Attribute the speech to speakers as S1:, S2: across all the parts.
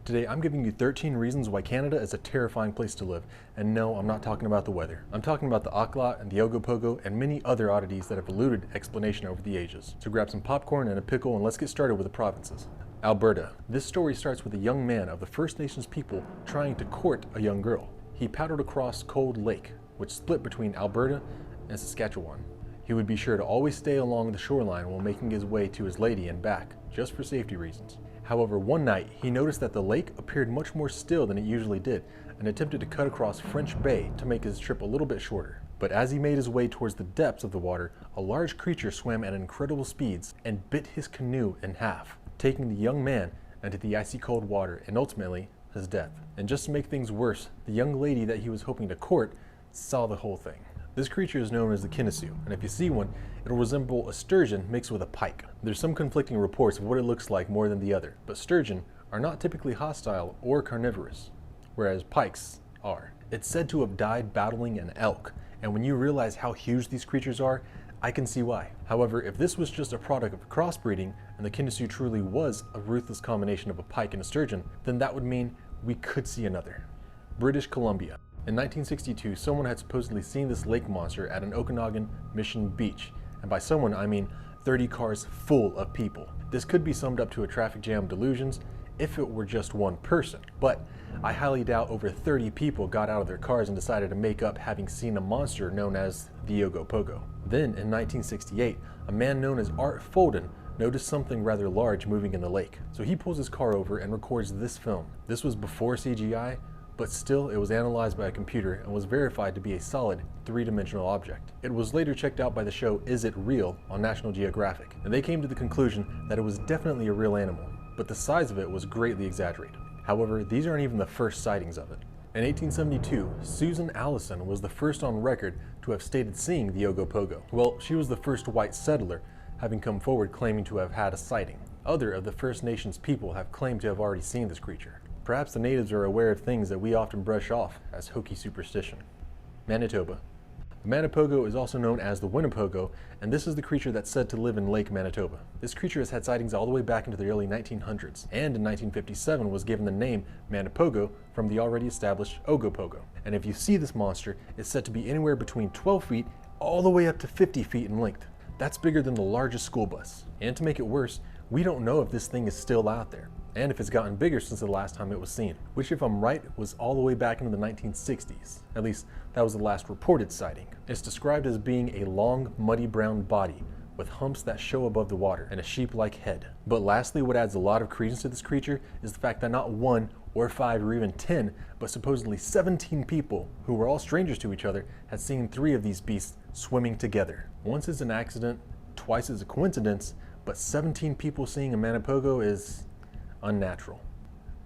S1: Today I'm giving you 13 reasons why Canada is a terrifying place to live. And no, I'm not talking about the weather. I'm talking about the Ocelot and the Ogopogo and many other oddities that have eluded explanation over the ages. So grab some popcorn and a pickle and let's get started with the provinces. Alberta. This story starts with a young man of the First Nations people trying to court a young girl. He paddled across Cold Lake, which split between Alberta and Saskatchewan. He would be sure to always stay along the shoreline while making his way to his lady and back, just for safety reasons. However, one night he noticed that the lake appeared much more still than it usually did and attempted to cut across French Bay to make his trip a little bit shorter. But as he made his way towards the depths of the water, a large creature swam at incredible speeds and bit his canoe in half, taking the young man into the icy cold water and ultimately his death. And just to make things worse, the young lady that he was hoping to court saw the whole thing. This creature is known as the Kinnasoo, and if you see one, it'll resemble a sturgeon mixed with a pike. There's some conflicting reports of what it looks like more than the other, but sturgeon are not typically hostile or carnivorous, whereas pikes are. It's said to have died battling an elk, and when you realize how huge these creatures are, I can see why. However, if this was just a product of crossbreeding, and the Kinnasoo truly was a ruthless combination of a pike and a sturgeon, then that would mean we could see another. British Columbia. In 1962, someone had supposedly seen this lake monster at an Okanagan Mission beach, and by someone I mean 30 cars full of people. This could be summed up to a traffic jam delusions if it were just one person, but I highly doubt over 30 people got out of their cars and decided to make up having seen a monster known as the Ogopogo. Then in 1968, a man known as Art Folden noticed something rather large moving in the lake, so he pulls his car over and records this film. This was before CGI, but still it was analyzed by a computer and was verified to be a solid three-dimensional object. It was later checked out by the show Is It Real on National Geographic, and they came to the conclusion that it was definitely a real animal, but the size of it was greatly exaggerated. However, these aren't even the first sightings of it. In 1872, Susan Allison was the first on record to have stated seeing the Ogopogo. Well, she was the first white settler, having come forward claiming to have had a sighting. Other of the First Nations people have claimed to have already seen this creature. Perhaps the natives are aware of things that we often brush off as hokey superstition. Manitoba. The Manipogo is also known as the Winnepogo, and this is the creature that's said to live in Lake Manitoba. This creature has had sightings all the way back into the early 1900s, and in 1957 was given the name Manipogo from the already established Ogopogo. And if you see this monster, it's said to be anywhere between 12 feet all the way up to 50 feet in length. That's bigger than the largest school bus. And to make it worse, we don't know if this thing is still out there, and if it's gotten bigger since the last time it was seen, which if I'm right was all the way back into the 1960s. At least that was the last reported sighting. It's described as being a long, muddy brown body with humps that show above the water and a sheep-like head. But lastly, what adds a lot of credence to this creature is the fact that not 1 or 5 or even 10, but supposedly 17 people who were all strangers to each other had seen 3 of these beasts swimming together. Once is an accident, twice is a coincidence, but 17 people seeing a Manipogo is unnatural.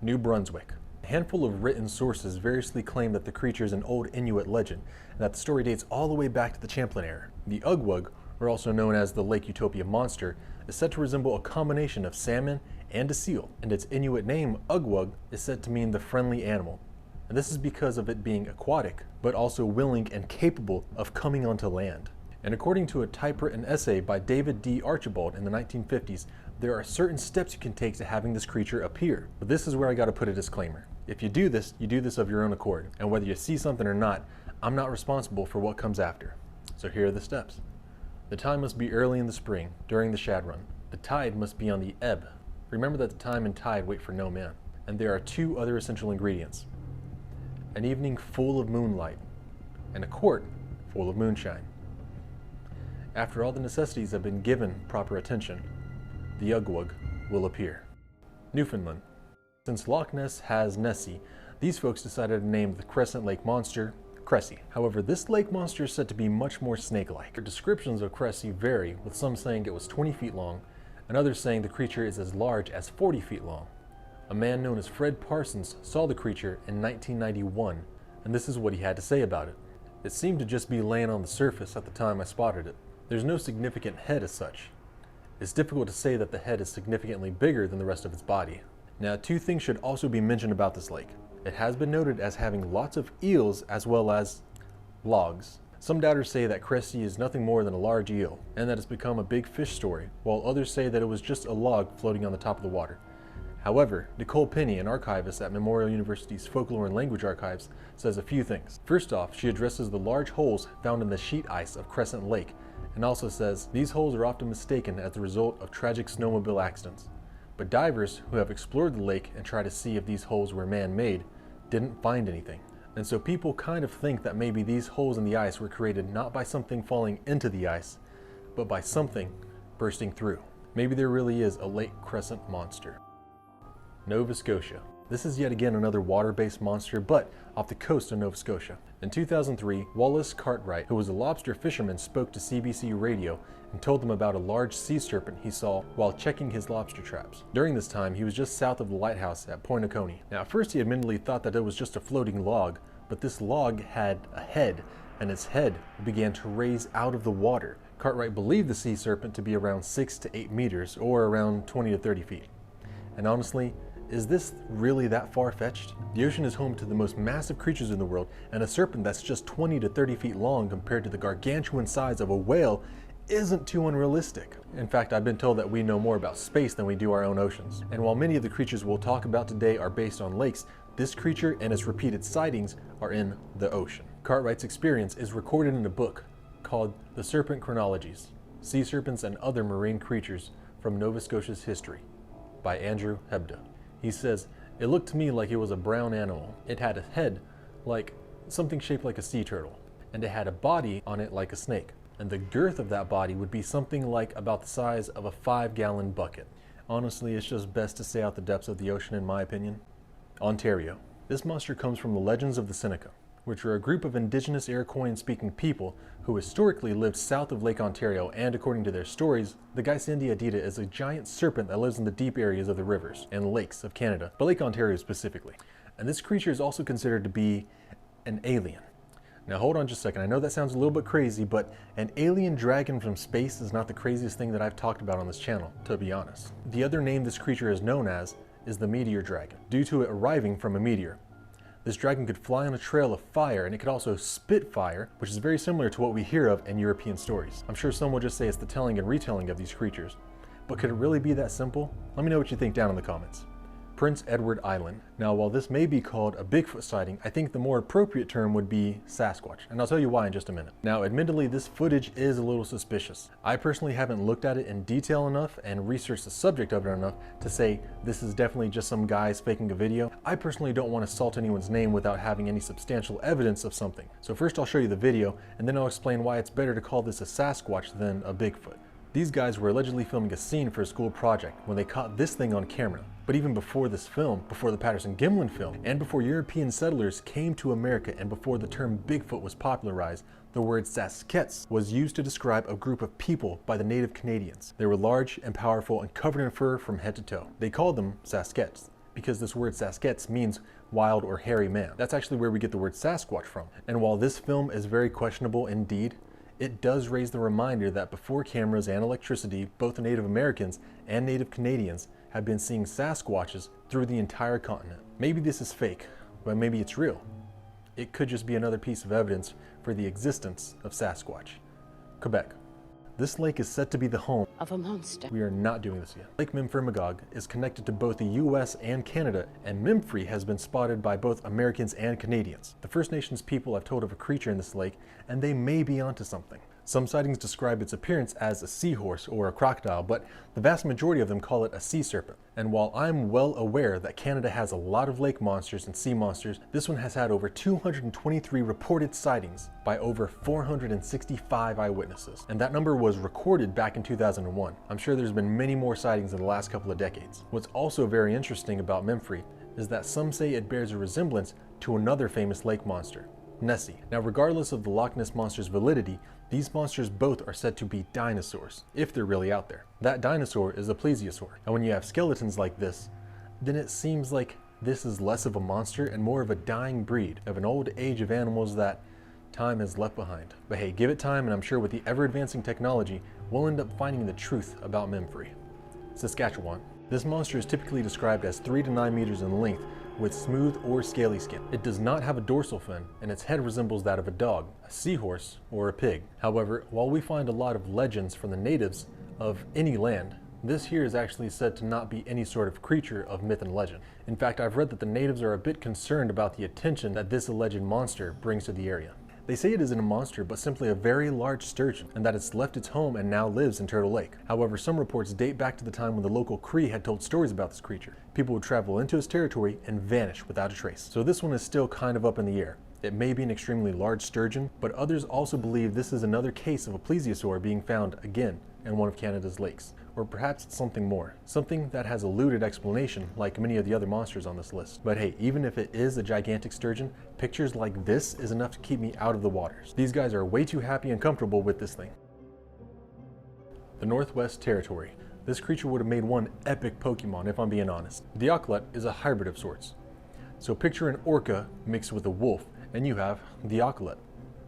S1: New Brunswick. A handful of written sources variously claim that the creature is an old Inuit legend, and that the story dates all the way back to the Champlain era. The Ugwug, or also known as the Lake Utopia monster, is said to resemble a combination of salmon and a seal, and its Inuit name, Ugwug, is said to mean the friendly animal. And this is because of it being aquatic, but also willing and capable of coming onto land. And according to a typewritten essay by David D. Archibald in the 1950s, there are certain steps you can take to having this creature appear. But this is where I gotta put a disclaimer. If you do this of your own accord. And whether you see something or not, I'm not responsible for what comes after. So here are the steps. The time must be early in the spring, during the shad run. The tide must be on the ebb. Remember that the time and tide wait for no man. And there are 2 other essential ingredients. An evening full of moonlight, and a quart full of moonshine. After all the necessities have been given proper attention, the Ugwug will appear. Newfoundland. Since Loch Ness has Nessie, these folks decided to name the Crescent Lake monster Cressy. However, this lake monster is said to be much more snake-like. Descriptions of Cressy vary, with some saying it was 20 feet long, and others saying the creature is as large as 40 feet long. A man known as Fred Parsons saw the creature in 1991, and this is what he had to say about it. It seemed to just be laying on the surface at the time I spotted it. There's no significant head as such. It's difficult to say that the head is significantly bigger than the rest of its body. Now, 2 things should also be mentioned about this lake. It has been noted as having lots of eels as well as logs. Some doubters say that Cressy is nothing more than a large eel, and that it's become a big fish story, while others say that it was just a log floating on the top of the water. However, Nicole Penny, an archivist at Memorial University's Folklore and Language Archives, says a few things. First off, she addresses the large holes found in the sheet ice of Crescent Lake, and also says these holes are often mistaken as the result of tragic snowmobile accidents. But divers who have explored the lake and tried to see if these holes were man-made didn't find anything. And so people kind of think that maybe these holes in the ice were created not by something falling into the ice, but by something bursting through. Maybe there really is a Lake Crescent monster. Nova Scotia. This is yet again another water-based monster, but off the coast of Nova Scotia. In 2003, Wallace Cartwright, who was a lobster fisherman, spoke to CBC Radio and told them about a large sea serpent he saw while checking his lobster traps. During this time, he was just south of the lighthouse at Point Oconee. Now, at first he admittedly thought that it was just a floating log, but this log had a head, and its head began to raise out of the water. Cartwright believed the sea serpent to be around 6 to 8 meters, or around 20 to 30 feet. And honestly, is this really that far-fetched? The ocean is home to the most massive creatures in the world, and a serpent that's just 20 to 30 feet long compared to the gargantuan size of a whale isn't too unrealistic. In fact, I've been told that we know more about space than we do our own oceans. And while many of the creatures we'll talk about today are based on lakes, this creature and its repeated sightings are in the ocean. Cartwright's experience is recorded in a book called The Serpent Chronologies: Sea Serpents and Other Marine Creatures from Nova Scotia's History by Andrew Hebda. He says, "It looked to me like it was a brown animal. It had a head like something shaped like a sea turtle, and it had a body on it like a snake. And the girth of that body would be something like about the size of a 5-gallon bucket." Honestly, it's just best to stay out the depths of the ocean in my opinion. Ontario. This monster comes from the legends of the Seneca, which are a group of indigenous Iroquoian-speaking people who historically lived south of Lake Ontario, and according to their stories, the Gaisandiadita is a giant serpent that lives in the deep areas of the rivers and lakes of Canada, but Lake Ontario specifically. And this creature is also considered to be an alien. Now hold on just a second, I know that sounds a little bit crazy, but an alien dragon from space is not the craziest thing that I've talked about on this channel, to be honest. The other name this creature is known as is the meteor dragon, due to it arriving from a meteor. This dragon could fly on a trail of fire, and it could also spit fire, which is very similar to what we hear of in European stories. I'm sure some will just say it's the telling and retelling of these creatures, but could it really be that simple? Let me know what you think down in the comments. Prince Edward Island. Now, while this may be called a Bigfoot sighting, I think the more appropriate term would be Sasquatch, and I'll tell you why in just a minute. Now, admittedly, this footage is a little suspicious. I personally haven't looked at it in detail enough and researched the subject of it enough to say this is definitely just some guys faking a video. I personally don't want to salt anyone's name without having any substantial evidence of something. So first I'll show you the video, and then I'll explain why it's better to call this a Sasquatch than a Bigfoot. These guys were allegedly filming a scene for a school project when they caught this thing on camera. But even before this film, before the Patterson-Gimlin film, and before European settlers came to America, and before the term Bigfoot was popularized, the word Sasquatch was used to describe a group of people by the native Canadians. They were large and powerful and covered in fur from head to toe. They called them Sasquatch because this word Sasquatch means wild or hairy man. That's actually where we get the word Sasquatch from. And while this film is very questionable indeed, it does raise the reminder that before cameras and electricity, both Native Americans and Native Canadians have been seeing Sasquatches through the entire continent. Maybe this is fake, but maybe it's real. It could just be another piece of evidence for the existence of Sasquatch. Quebec. This lake is said to be the home
S2: of a monster.
S1: We are not doing this yet. Lake Memphremagog is connected to both the US and Canada, and Memphrey has been spotted by both Americans and Canadians. The First Nations people have told of a creature in this lake, and they may be onto something. Some sightings describe its appearance as a seahorse or a crocodile, but the vast majority of them call it a sea serpent. And while I'm well aware that Canada has a lot of lake monsters and sea monsters, this one has had over 223 reported sightings by over 465 eyewitnesses. And that number was recorded back in 2001. I'm sure there's been many more sightings in the last couple of decades. What's also very interesting about Memphrey is that some say it bears a resemblance to another famous lake monster, Nessie. Now, regardless of the Loch Ness Monster's validity, these monsters both are said to be dinosaurs, if they're really out there. That dinosaur is a plesiosaur, and when you have skeletons like this, then it seems like this is less of a monster and more of a dying breed of an old age of animals that time has left behind. But hey, give it time, and I'm sure with the ever-advancing technology, we'll end up finding the truth about Memphrey. Saskatchewan. This monster is typically described as 3 to 9 meters in length, with smooth or scaly skin. It does not have a dorsal fin, and its head resembles that of a dog, a seahorse, or a pig. However, while we find a lot of legends from the natives of any land, This here is actually said to not be any sort of creature of myth and legend. In fact, I've read that the natives are a bit concerned about the attention that this alleged monster brings to the area. They say it isn't a monster, but simply a very large sturgeon, and that it's left its home and now lives in Turtle Lake. However, some reports date back to the time when the local Cree had told stories about this creature. People would travel into its territory and vanish without a trace. So this one is still kind of up in the air. It may be an extremely large sturgeon, but others also believe this is another case of a plesiosaur being found again in one of Canada's lakes. Or perhaps it's something more, something that has eluded explanation like many of the other monsters on this list. But hey, even if it is a gigantic sturgeon, pictures like this is enough to keep me out of the waters. These guys are way too happy and comfortable with this thing. The Northwest Territory. This creature would have made one epic Pokemon if I'm being honest. The Aquatic is a hybrid of sorts. So picture an orca mixed with a wolf, and you have the Aquatic.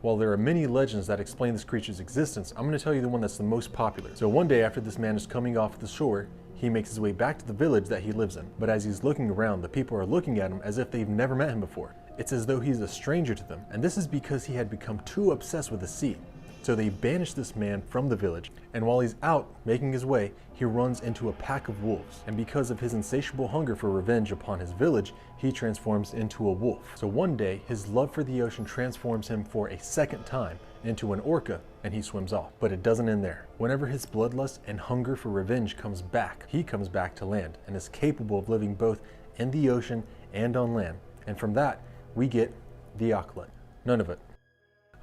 S1: While there are many legends that explain this creature's existence, I'm going to tell you the one that's the most popular. So one day after this man is coming off the shore, he makes his way back to the village that he lives in. But as he's looking around, the people are looking at him as if they've never met him before. It's as though he's a stranger to them, and this is because he had become too obsessed with the sea. So they banish this man from the village, and while he's out making his way, he runs into a pack of wolves. And because of his insatiable hunger for revenge upon his village, he transforms into a wolf. So one day, his love for the ocean transforms him for a second time into an orca, and he swims off. But it doesn't end there. Whenever his bloodlust and hunger for revenge comes back, he comes back to land and is capable of living both in the ocean and on land. And from that, we get the Aquatic. None of it.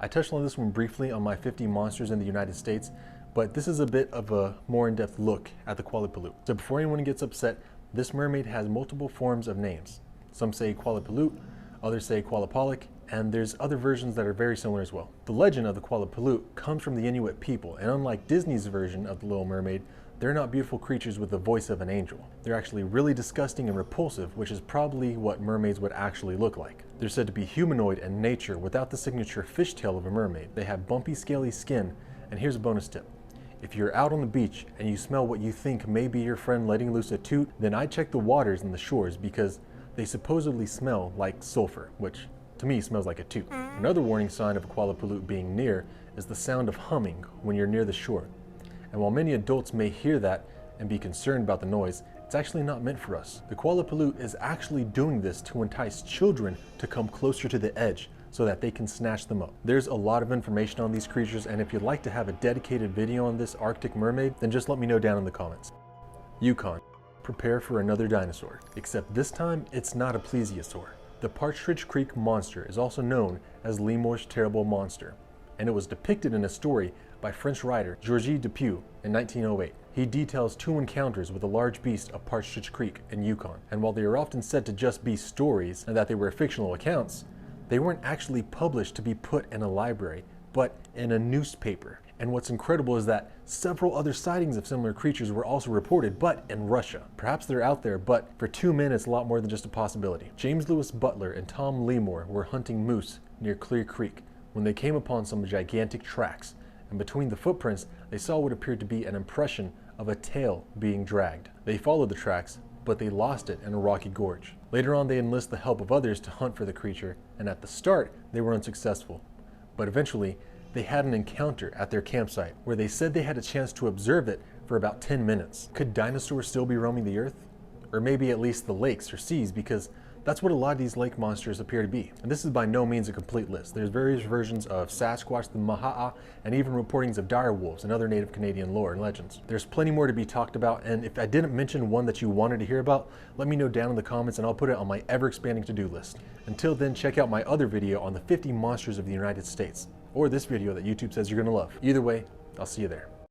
S1: I touched on this one briefly on my 50 monsters in the United States, but this is a bit of a more in-depth look at the Qualipalut. So before anyone gets upset, this mermaid has multiple forms of names. Some say Qualipalut, others say Qualipolic, and there's other versions that are very similar as well. The legend of the Qualipalut comes from the Inuit people, and unlike Disney's version of the Little Mermaid, they're not beautiful creatures with the voice of an angel. They're actually really disgusting and repulsive, which is probably what mermaids would actually look like. They're said to be humanoid in nature without the signature fishtail of a mermaid. They have bumpy, scaly skin, and here's a bonus tip. If you're out on the beach and you smell what you think may be your friend letting loose a toot, then I check the waters and the shores because they supposedly smell like sulfur, which to me smells like a toot. Another warning sign of a Qualipalut being near is the sound of humming when you're near the shore. And while many adults may hear that and be concerned about the noise, it's actually not meant for us. The Qualipalut is actually doing this to entice children to come closer to the edge so that they can snatch them up. There's a lot of information on these creatures, and if you'd like to have a dedicated video on this Arctic mermaid, then just let me know down in the comments. Yukon. Prepare for another dinosaur. Except this time, it's not a plesiosaur. The Partridge Creek monster is also known as Lemur's terrible monster, and it was depicted in a story by French writer Georges Dupuy in 1908. He details two encounters with a large beast of Partridge Creek in Yukon, and while they are often said to just be stories and that they were fictional accounts, they weren't actually published to be put in a library, but in a newspaper. And what's incredible is that several other sightings of similar creatures were also reported, but in Russia. Perhaps they're out there, but for 2 men it's a lot more than just a possibility. James Lewis Butler and Tom Lemur were hunting moose near Clear Creek when they came upon some gigantic tracks, and between the footprints they saw what appeared to be an impression of a tail being dragged. They followed the tracks, but they lost it in a rocky gorge. Later on they enlist the help of others to hunt for the creature, and at the start they were unsuccessful. But eventually they had an encounter at their campsite where they said they had a chance to observe it for about 10 minutes. Could dinosaurs still be roaming the earth? Or maybe at least the lakes or seas, because that's what a lot of these lake monsters appear to be. And this is by no means a complete list. There's various versions of Sasquatch, the Maha'a, and even reportings of dire wolves and other native Canadian lore and legends. There's plenty more to be talked about, and if I didn't mention one that you wanted to hear about, let me know down in the comments and I'll put it on my ever-expanding to-do list. Until then, check out my other video on the 50 monsters of the United States, or this video that YouTube says you're gonna love. Either way, I'll see you there.